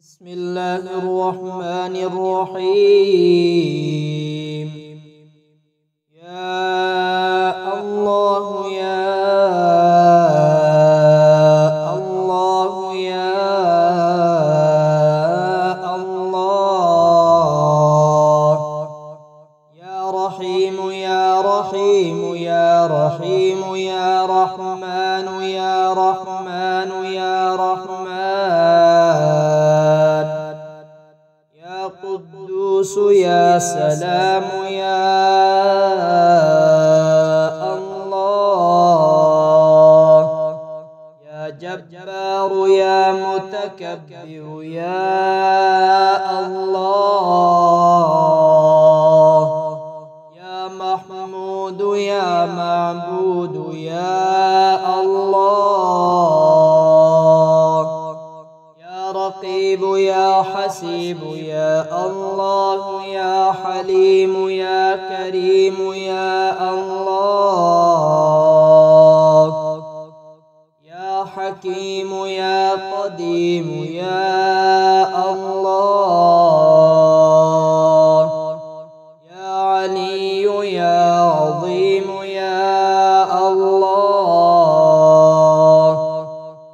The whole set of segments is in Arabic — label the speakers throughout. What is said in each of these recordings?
Speaker 1: بسم الله الرحمن الرحيم. يا الله يا الله يا الله، يا رحيم يا رحيم يا رحيم يا رحمن يا رحمن يا رحمن، يا قدوس يا سلام يا الله، يا جبار يا متكبر يا الله، يا محمود يا معبود يا الله، يا رقيب يا حسيب يا الله، يا حليم يا كريم يا الله، يا حكيم يا قديم يا الله، يا علي يا عظيم يا الله،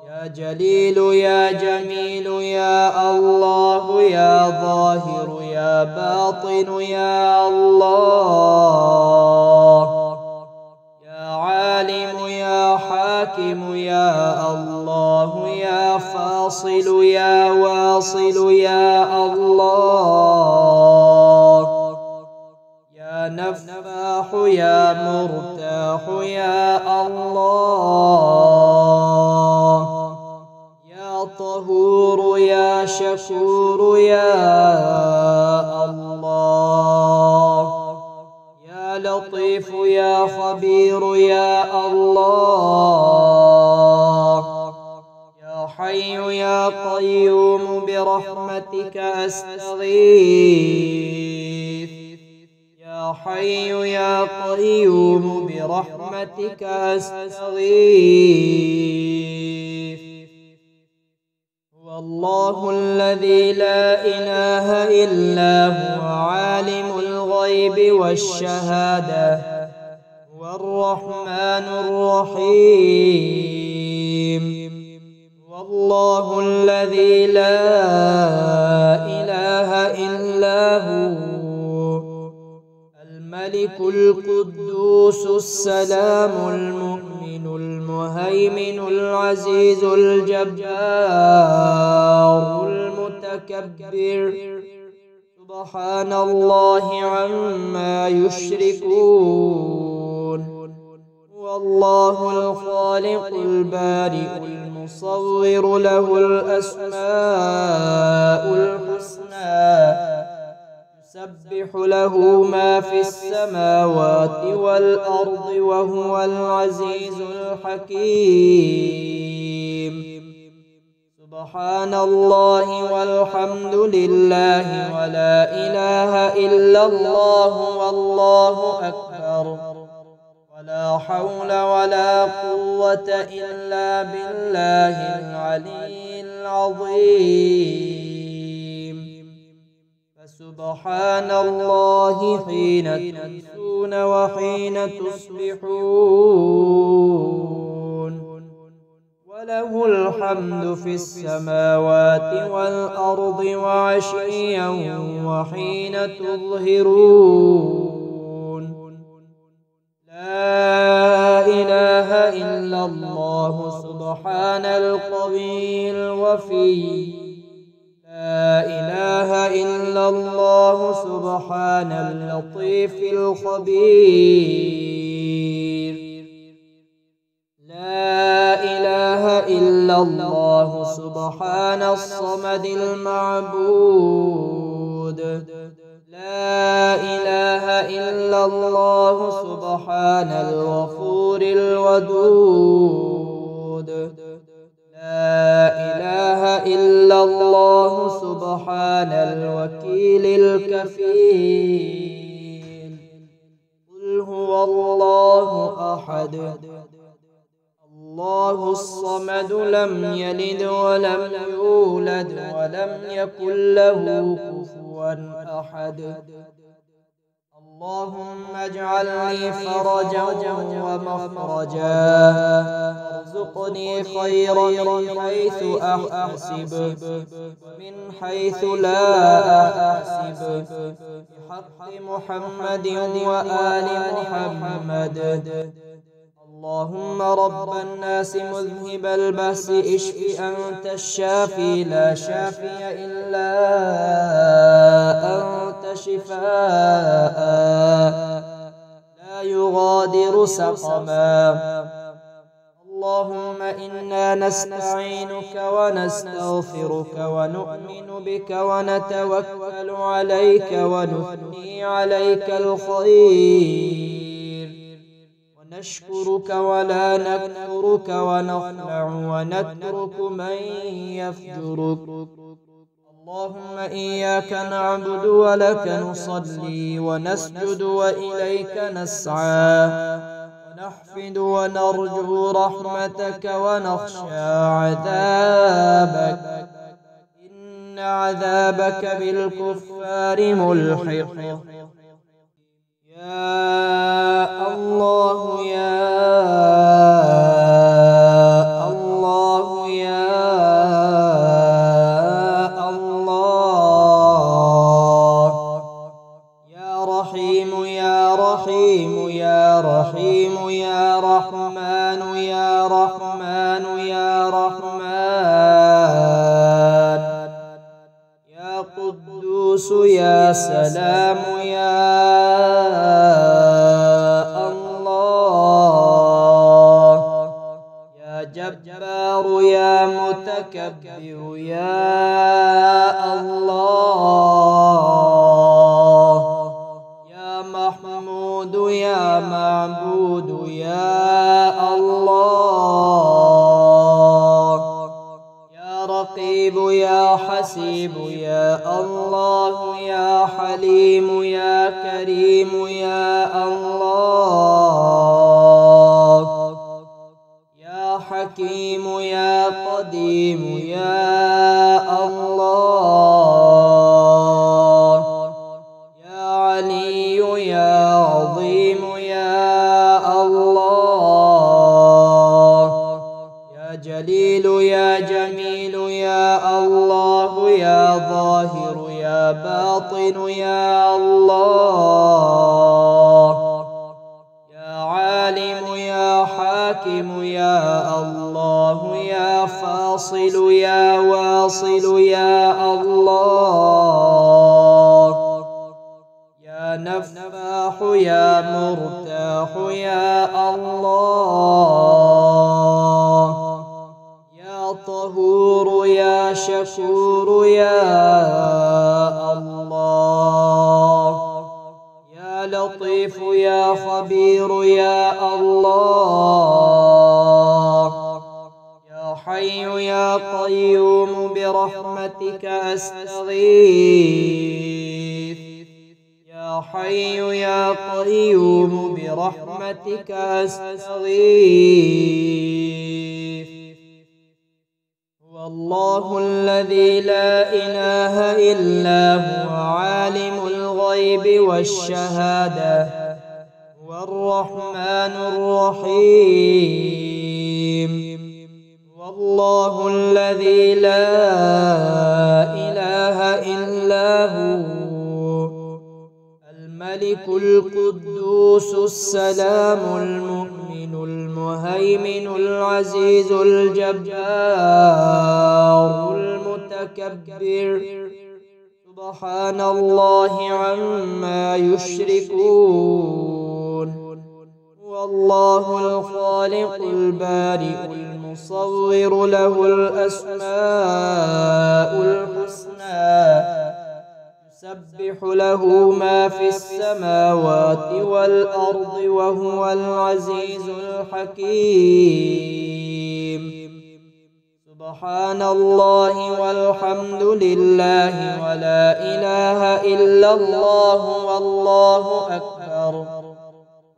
Speaker 1: يا جليل يا جميل يا الله، يا ظاهر يا باطن يا الله، يا عالم يا حاكم يا الله، يا فاصل يا واصل يا الله، يا نفاح يا مرتاح يا الله، يا طهور يا شكور يا الله، يا لطيف يا خبير يا الله، يا حي يا قيوم برحمتك أستغيث، يا حي يا قيوم برحمتك أستغيث. هو الله الذي لا إله إلا هو عالم الغيب والشهادة، هو الرحمن الرحيم. هو الله الذي لا إله إلا هو الملك القدوس السلام المؤمن المهيمن العزيز الجبار المتكبر، سبحان الله عما يشركون. هو الله الخالق البارئ المصور، له الأسماء الحسنى، يسبح له ما في السماوات والأرض، وهو العزيز الحكيم. سبحان الله والحمد لله ولا إله إلا الله والله أكبر، ولا حول ولا قوة إلا بالله العلي العظيم. فسبحان الله حين تمسون وحين تصبحون، وله الحمد في السماوات والأرض وعشيا وحين تظهرون. لا إله إلا الله سبحان القوي الوفي، لا إله إلا الله سبحان اللطيف الخبير، لا إله إلا الله سبحان الصمد المعبود، لا إله إلا الله سبحان الغفور الودود، لا إله إلا الله سبحان الوكيل الكفيل. قل هو الله أحد، الله الصمد لم يلد ولم يولد ولم يكن له كفوا أحد. اللهم اجعل لي فرجا ومخرجا وارزقني خيرا من حيث أحتسب ومن حيث لا أحتسب بحق محمد وآل محمد. اللهم رب الناس مذهب البأس اشف أنت الشافي لا شافي إلا أنت شفاء لا يغادر سقما. اللهم إنا نستعينك ونستغفرك ونؤمن بك ونتوكل عليك ونثني عليك الخير ونشكرك ولا نكفرك ونخلع ونترك من يفجرك. اللهم إياك نعبد ولك نصلي ونسجد وإليك نسعى ونحفد ونرجو رحمتك ونخشى عذابك إن عذابك بالكفار ملحق. يا الله يا الله يا الله يا رحيم يا رحيم يا رحيم يا رحمن يا رحمن يا رحمن يا قدوس يا سلام يا جبار يا متكبر يا الله يا محمود يا معبود يا الله يا رقيب يا حسيب يا الله يا حليم يا كريم يا الله حكيم يا قديم يا الله يا علي يا عظيم يا الله يا جليل يا جميل يا الله يا ظاهر يا باطن يا الله يا عالم يا حاكم يا الله يا فاصل يا واصل يا الله يا نفاح يا مرتاح يا الله يا طهور يا شكور يا الله يا لطيف يا خبير يا الله يا حي يا قيوم برحمتك أستغيث يا حي يا قيوم برحمتك أستغيث. هو الله الذي لا إله إلا هو عالم الغيب والشهادة هو الرحمن الرحيم. والله الذي لا إله إلا هو الملك القدوس السلام المؤمن المهيمن العزيز الجبار المتكبر سبحان الله عما يشركون. هو الله الخالق البارئ المصور له الأسماء الحسنى يسبح له ما في السماوات والأرض وهو العزيز الحكيم. سبحان الله والحمد لله ولا إله إلا الله والله أكبر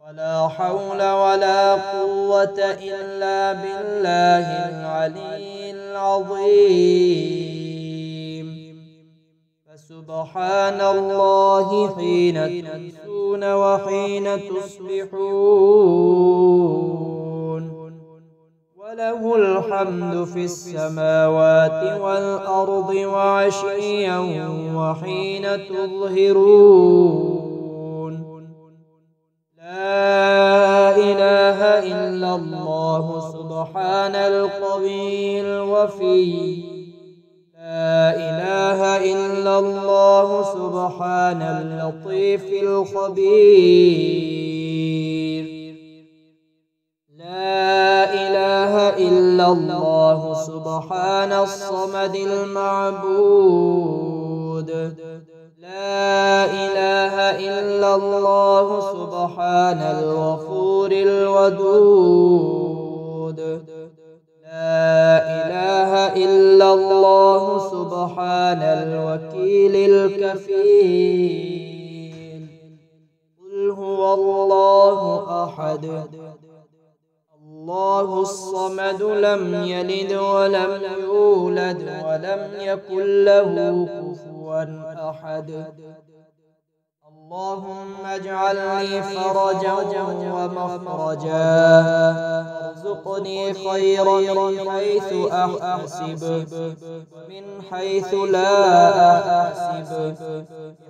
Speaker 1: ولا لا حول ولا قوة إلا بالله العلي العظيم. فسبحان الله حين تمسون وحين تصبحون، وله الحمد في السماوات والأرض وعشيا وحين تظهرون. لا إله إلا الله سبحان القوي الوفي. لا إله إلا الله سبحان اللطيف الخبير. لا إله إلا الله سبحان الصمد المعبود. لا إله إلا الله سبحان الغفور الودود. لا إله إلا الله سبحان الوكيل الكفيل. قل هو الله أحد الله الصمد لم يلد ولم يولد ولم يكن له كفوا أحد. اللهم اجعل لي فرجا ومخرجا، وارزقني خيرا من حيث أحتسب من حيث لا أحتسب،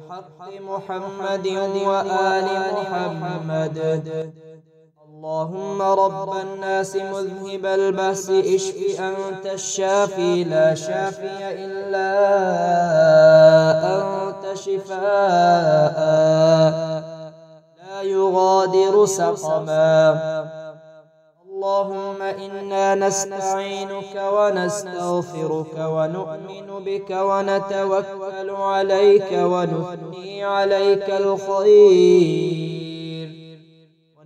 Speaker 1: بحق محمد وآل محمد. اللهم رب الناس مذهب البأس اشف أنت الشافي لا شافي إلا أنت شفاء لا يغادر سقما. اللهم إنا نستعينك ونستغفرك ونؤمن بك ونتوكل عليك ونثني عليك الخير،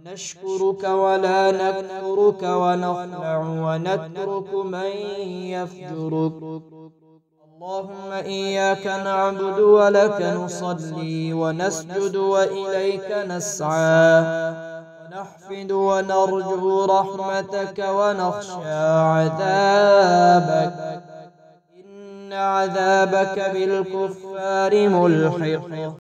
Speaker 1: نشكرك ولا نكفرك ونخلع ونترك من يفجرك. اللهم إياك نعبد ولك نصلي ونسجد وإليك نسعى، ونحفد ونرجو رحمتك ونخشى عذابك، إن عذابك بالكفار ملحق.